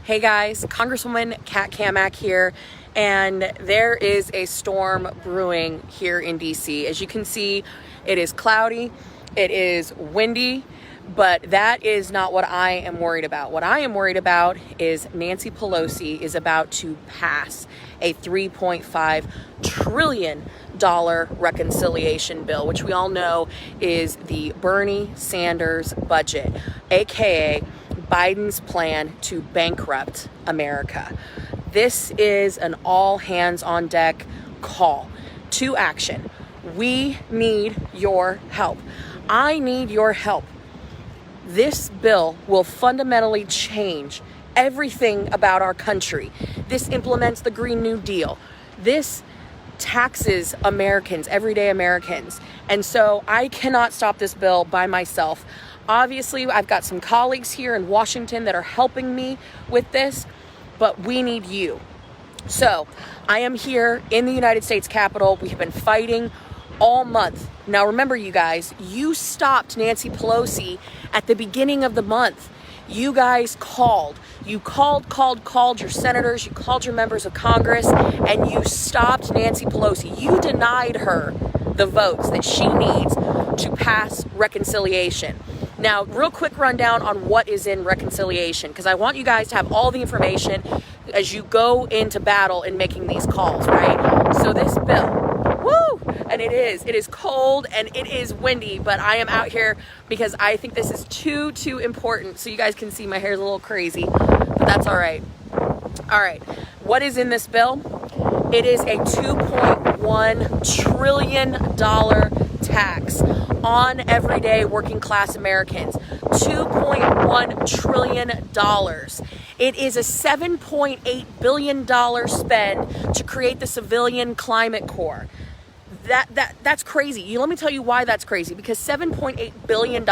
Hey guys, Congresswoman Kat Cammack here, and there is a storm brewing here in DC. As you can see, it is cloudy, it is windy, but that is not what I am worried about. What I am worried about is Nancy Pelosi is about to pass a $3.5 trillion reconciliation bill, which we all know is the Bernie Sanders budget, aka Biden's plan to bankrupt America. This is an all hands on deck call to action. We need your help. I need your help. This bill will fundamentally change everything about our country. This implements the Green New Deal. This taxes Americans, everyday Americans. And so I cannot stop this bill by myself. Obviously, I've got some colleagues here in Washington that are helping me with this, but we need you. So I am here in the United States Capitol. We have been fighting all month. Now remember, you guys, you stopped Nancy Pelosi at the beginning of the month. You guys called. You called your senators, you called your members of Congress, and you stopped Nancy Pelosi. You denied her the votes that she needs to pass reconciliation. Now, real quick rundown on what is in reconciliation, because I want you guys to have all the information as you go into battle in making these calls, right? So this bill, and it is cold and it is windy, but I am out here because I think this is too important. So you guys can see my hair's a little crazy, but that's all right. All right, what is in this bill? It is a $2.1 trillion tax on everyday working class Americans. $2.1 trillion. It is a $7.8 billion spend to create the Civilian Climate Corps. That's crazy. Let me tell you why that's crazy. Because $7.8 billion,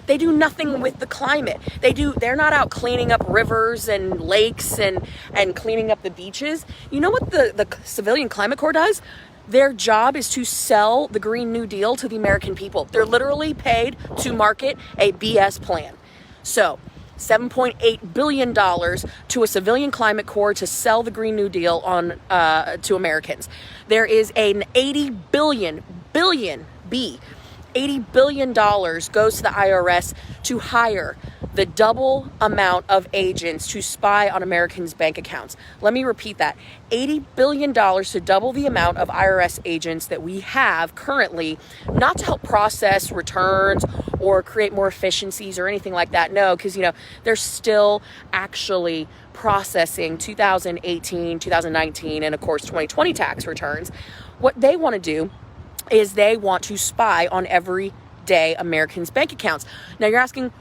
they do nothing with the climate. They're not out cleaning up rivers and lakes and cleaning up the beaches. You know what the Civilian Climate Corps does? Their job is to sell the Green New Deal to the American people. They're literally paid to market a BS plan. So $7.8 billion to a Civilian Climate Corps to sell the Green New Deal on to Americans. There is an $80 billion goes to the IRS to hire the double amount of agents to spy on Americans' bank accounts. Let me repeat that. $80 billion to double the amount of IRS agents that we have currently, not to help process returns or create more efficiencies or anything like that. No, because, they're still actually processing 2018, 2019, and of course 2020 tax returns. What they want to do is they want to spy on everyday Americans' bank accounts. Now you're asking,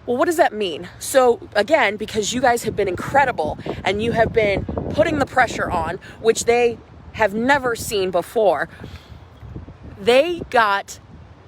well, what does that mean? So again, because you guys have been incredible and you have been putting the pressure on, which they have never seen before, they got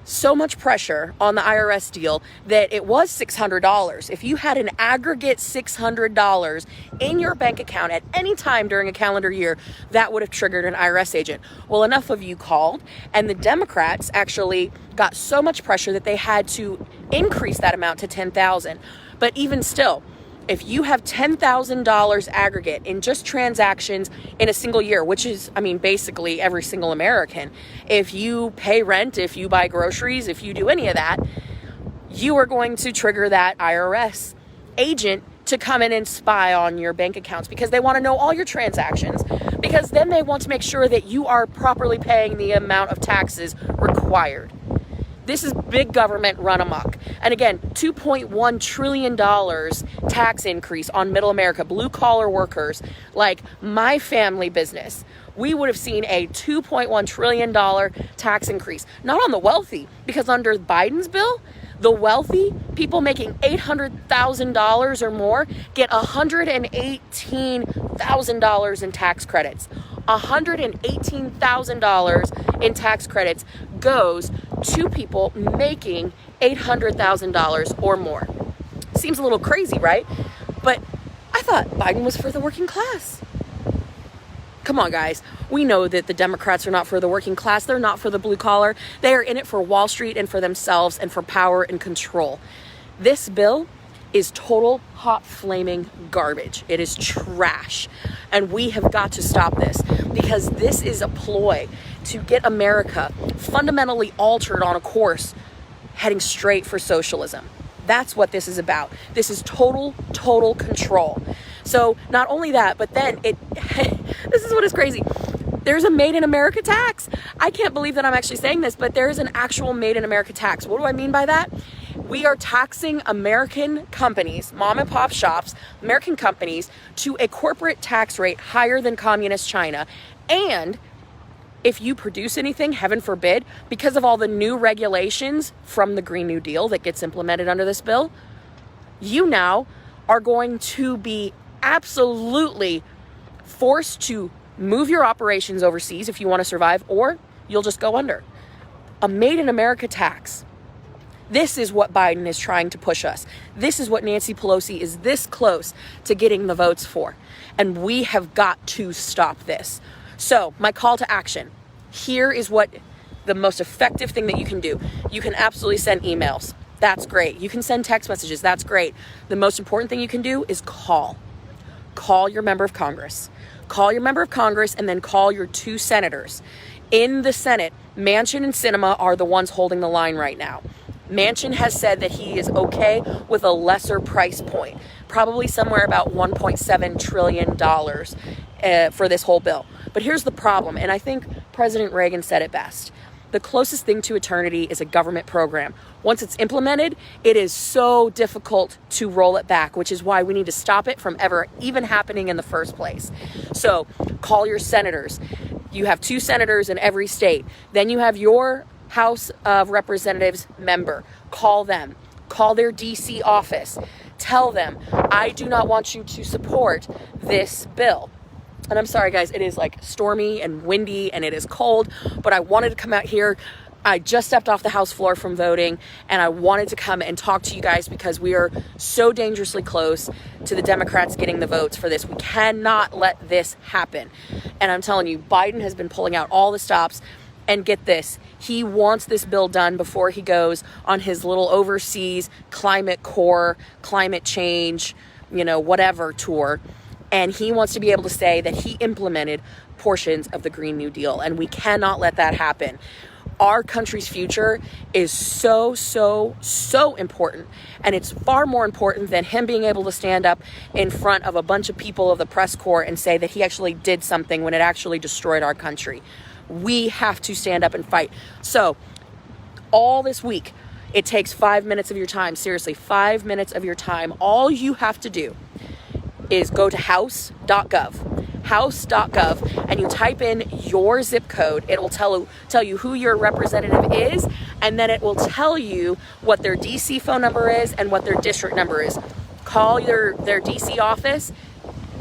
so much pressure on the IRS deal that it was $600. If you had an aggregate $600 in your bank account at any time during a calendar year, that would have triggered an IRS agent. Well, enough of you called, and the Democrats actually got so much pressure that they had to increase that amount to $10,000. But even still, if you have $10,000 aggregate in just transactions in a single year, which is, basically every single American, if you pay rent, if you buy groceries, if you do any of that, you are going to trigger that IRS agent to come in and spy on your bank accounts because they want to know all your transactions, because then they want to make sure that you are properly paying the amount of taxes required. This is big government run amok. And again, $2.1 trillion tax increase on middle America, blue collar workers like my family business. We would have seen a $2.1 trillion tax increase, not on the wealthy, because under Biden's bill, the wealthy, people making $800,000 or more, get $118,000 in tax credits. $118,000 in tax credits goes to people making $800,000 or more. Seems a little crazy, right? But I thought Biden was for the working class. Come on, guys. We know that the Democrats are not for the working class. They're not for the blue collar. They are in it for Wall Street and for themselves and for power and control. This bill is total hot flaming garbage. It is trash. And we have got to stop this, because this is a ploy to get America fundamentally altered on a course heading straight for socialism. That's what this is about. This is total control. So not only that, but then this is what is crazy. There's a Made in America tax. I can't believe that I'm actually saying this, but there is an actual Made in America tax. What do I mean by that? We are taxing American companies, mom and pop shops, American companies, to a corporate tax rate higher than communist China. And if you produce anything, heaven forbid, because of all the new regulations from the Green New Deal that gets implemented under this bill, you now are going to be absolutely forced to move your operations overseas if you want to survive, or you'll just go under. A Made in America tax. This is what Biden is trying to push us. This is what Nancy Pelosi is this close to getting the votes for. And we have got to stop this. So my call to action, here is what the most effective thing that you can do. You can absolutely send emails. That's great. You can send text messages. That's great. The most important thing you can do is call. Call your member of Congress. Call your member of Congress, and then call your 2 senators. In the Senate, Manchin and Sinema are the ones holding the line right now. Manchin has said that he is okay with a lesser price point, probably somewhere about $1.7 trillion for this whole bill. But here's the problem, and I think President Reagan said it best. The closest thing to eternity is a government program. Once it's implemented, it is so difficult to roll it back, which is why we need to stop it from ever even happening in the first place. So call your senators. You have 2 senators in every state. Then you have your House of Representatives member. Call them. Call their DC office. Tell them, I do not want you to support this bill. And I'm sorry, guys, it is like stormy and windy and it is cold, but I wanted to come out here. I just stepped off the House floor from voting, and I wanted to come and talk to you guys because we are so dangerously close to the Democrats getting the votes for this. We cannot let this happen. And I'm telling you, Biden has been pulling out all the stops. And get this, he wants this bill done before he goes on his little overseas climate core, climate change, whatever tour. And he wants to be able to say that he implemented portions of the Green New Deal. And we cannot let that happen. Our country's future is so important. And it's far more important than him being able to stand up in front of a bunch of people of the press corps and say that he actually did something when it actually destroyed our country. We have to stand up and fight. So all this week, it takes 5 minutes of your time. Seriously, 5 minutes of your time. All you have to do is go to house.gov, and you type in your zip code. It will tell you who your representative is, and then it will tell you what their DC phone number is and what their district number is. Call their DC office.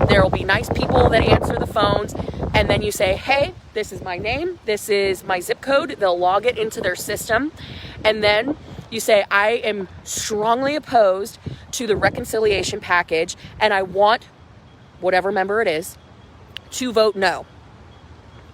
There will be nice people that answer the phones, and then you say, hey, this is my name, this is my zip code. They'll log it into their system, and then you say, I am strongly opposed to the reconciliation package, and I want whatever member it is to vote no.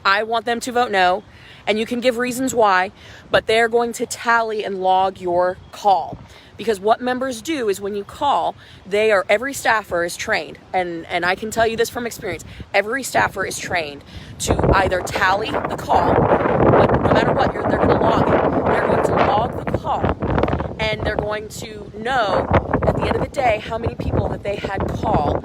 I want them to vote no, and you can give reasons why, but they're going to tally and log your call. Because what members do is when you call, every staffer is trained, and I can tell you this from experience, every staffer is trained to either tally the call, but no matter what, they're going to log it. They're going to log the call, and they're going to know at the end of the day how many people that they had call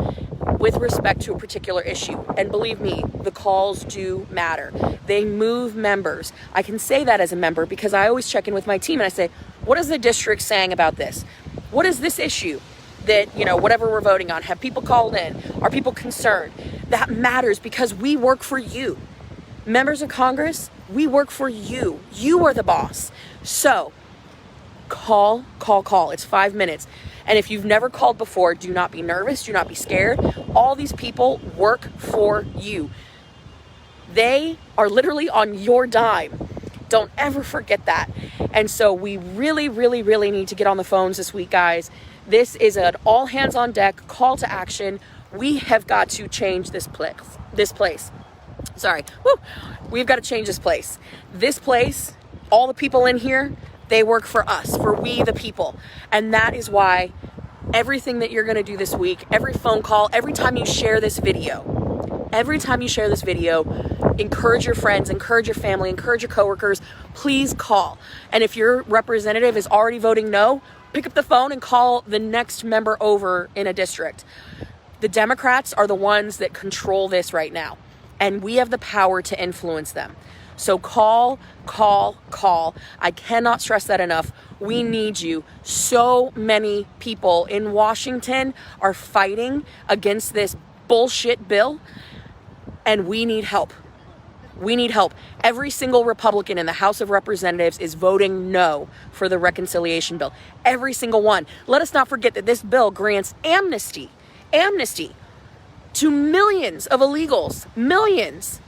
with respect to a particular issue. And believe me, the calls do matter. They move members. I can say that as a member because I always check in with my team and I say, what is the district saying about this? What is this issue that, whatever we're voting on? Have people called in? Are people concerned? That matters because we work for you. Members of Congress, we work for you. You are the boss. So call. It's 5 minutes. And if you've never called before, do not be nervous. Do not be scared. All these people work for you. They are literally on your dime. Don't ever forget that. And so we really need to get on the phones this week, guys. This is an all hands on deck call to action. We have got to change this place. Sorry. Woo. We've got to change this place. This place, all the people in here, they work for us, for we the people. And that is why everything that you're going to do this week, every phone call, every time you share this video, encourage your friends, encourage your family, encourage your coworkers, please call. And if your representative is already voting no, pick up the phone and call the next member over in a district. The Democrats are the ones that control this right now, and we have the power to influence them. So call. I cannot stress that enough. We need you. So many people in Washington are fighting against this bullshit bill, and we need help. We need help. Every single Republican in the House of Representatives is voting no for the reconciliation bill. Every single one. Let us not forget that this bill grants amnesty to millions of illegals. Millions.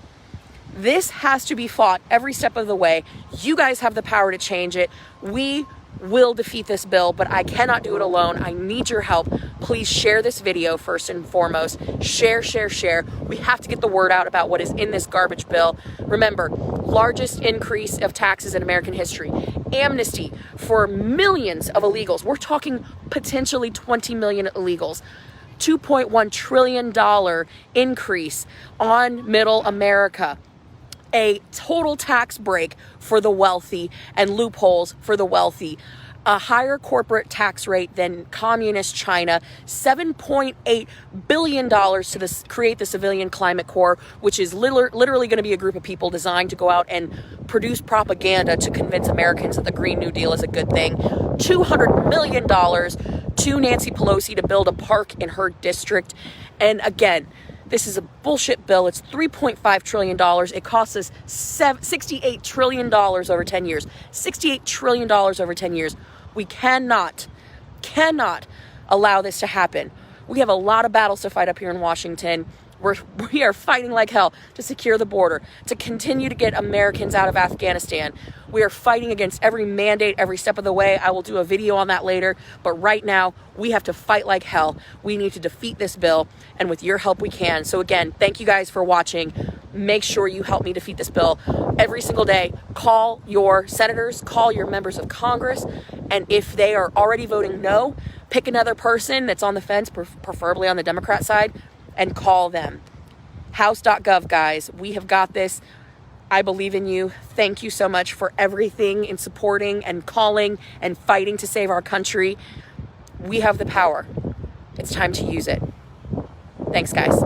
This has to be fought every step of the way. You guys have the power to change it. We will defeat this bill, but I cannot do it alone. I need your help. Please share this video first and foremost. Share. We have to get the word out about what is in this garbage bill. Remember, largest increase of taxes in American history. Amnesty for millions of illegals. We're talking potentially 20 million illegals. $2.1 trillion increase on middle America. A total tax break for the wealthy and loopholes for the wealthy. A higher corporate tax rate than communist China. $7.8 billion to create the Civilian Climate Corps, which is literally going to be a group of people designed to go out and produce propaganda to convince Americans that the Green New Deal is a good thing. $200 million to Nancy Pelosi to build a park in her district. And again, this is a bullshit bill. It's $3.5 trillion. It costs us $68 trillion over 10 years. $68 trillion over 10 years. We cannot allow this to happen. We have a lot of battles to fight up here in Washington. We are fighting like hell to secure the border, to continue to get Americans out of Afghanistan. We are fighting against every mandate every step of the way. I will do a video on that later. But right now, we have to fight like hell. We need to defeat this bill, and with your help, we can. So again, thank you guys for watching. Make sure you help me defeat this bill every single day. Call your senators, call your members of Congress, and if they are already voting no, pick another person that's on the fence, preferably on the Democrat side, and call them. House.gov, guys. We have got this. I believe in you. Thank you so much for everything in supporting and calling and fighting to save our country. We have the power. It's time to use it. Thanks, guys.